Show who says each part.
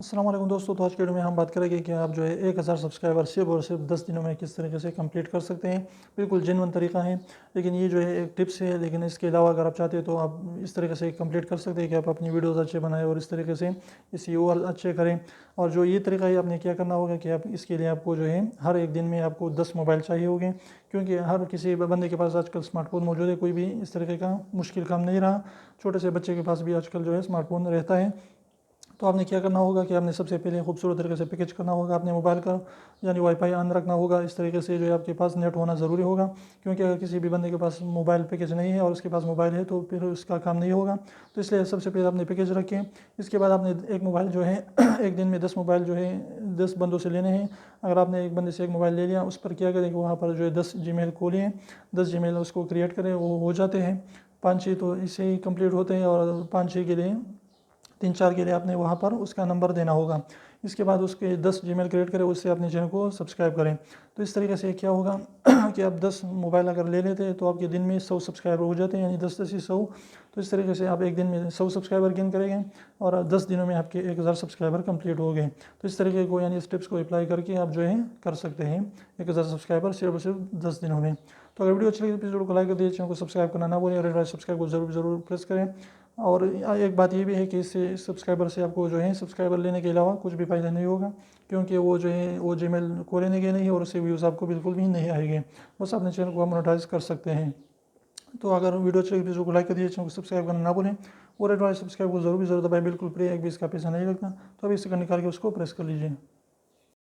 Speaker 1: अस्सलाम वालेकुम दोस्तों। तो आज के वीडियो में हम बात करेंगे कि आप जो है 1000 सब्सक्राइबर सिर्फ और सिर्फ 10 दिनों में किस तरीके से कंप्लीट कर सकते हैं। बिल्कुल जेन्युइन तरीका है, लेकिन ये जो है एक टिप्स है। लेकिन इसके अलावा अगर आप चाहते हैं तो आप इस तरीके से कंप्लीट कर सकते हैं कि आप अपनी वीडियोस अच्छे बनाएं और इस तरीके से इसी और अच्छे करें। और जो ये तरीका है, आपने क्या करना होगा कि आप इसके लिए आपको जो है हर एक दिन में आपको 10 मोबाइल चाहिए होंगे, क्योंकि हर किसी बंदे के पास आजकल स्मार्टफोन मौजूद है। कोई भी इस तरीके का मुश्किल काम नहीं रहा, छोटे से बच्चे के पास भी आजकल जो है स्मार्टफोन रहता है। तो आपने क्या करना होगा कि आपने सबसे पहले खूबसूरत तरीके से पैकेज करना होगा अपने मोबाइल का, यानी वाईफाई ऑन रखना होगा। इस तरीके से जो है आपके पास नेट होना ज़रूरी होगा, क्योंकि अगर किसी भी बंदे के पास मोबाइल पैकेज नहीं है और उसके पास मोबाइल है तो फिर उसका काम नहीं होगा। तो इसलिए सबसे पहले आपने पैकेज रखें। इसके बाद आपने एक मोबाइल जो है एक दिन में 10 मोबाइल जो है 10 बंदों से लेने हैं। अगर आपने एक बंदे से एक मोबाइल ले लिया, उस पर क्या करें कि वहाँ पर जो है 10 जीमेल खोलिए, 10 जीमेल उसको क्रिएट करें। वो हो जाते हैं 5-6, तो इससे ही कंप्लीट होते हैं। और 5-6 के लिए 3-4 के लिए आपने वहाँ पर उसका नंबर देना होगा। इसके बाद उसके 10 जीमेल क्रिएट करें, उससे अपने चैनल को सब्सक्राइब करें। तो इस तरीके से क्या होगा कि आप 10 मोबाइल अगर ले लेते हैं तो आपके दिन में 100 सब्सक्राइबर हो जाते हैं, यानी 10-10 ही 100। तो इस तरीके से आप एक दिन में 100 सब्सक्राइबर गेन करेंगे और 10 दिनों में आपके 1000 सब्सक्राइबर कंप्लीट हो गए। तो इस तरीके को, यानी स्टेप्स को अप्लाई करके आप जो है कर सकते हैं 1000 सब्सक्राइबर सिर्फ और सिर्फ 10 दिनों में। तो अगर वीडियो अच्छी लगी तो वीडियो को लाइक कर दीजिए, चैनल को सब्सक्राइब करना ना भूलें और रेड वाले सब्सक्राइब को जरूर प्रेस करें। और एक बात ये भी है कि इससे सब्सक्राइबर से आपको जो है सब्सक्राइबर लेने के अलावा कुछ भी फ़ायदा नहीं होगा, क्योंकि वो जो है वो जीमेल को लेने के नहीं और उससे व्यूज़ आपको बिल्कुल भी नहीं आएंगे। बस अपने चैनल को मोनेटाइज कर सकते हैं। तो अगर वीडियो अच्छी लगी तो वीडियो को लाइक कर दीजिए, चैनल को सब्सक्राइब करना ना भूलें और रेड वाले सब्सक्राइब को जरूर दबाएं। बिल्कुल फ्री, एक भी इसका पैसा नहीं लगता। तो अभी इसे निकाल के उसको प्रेस कर लीजिए।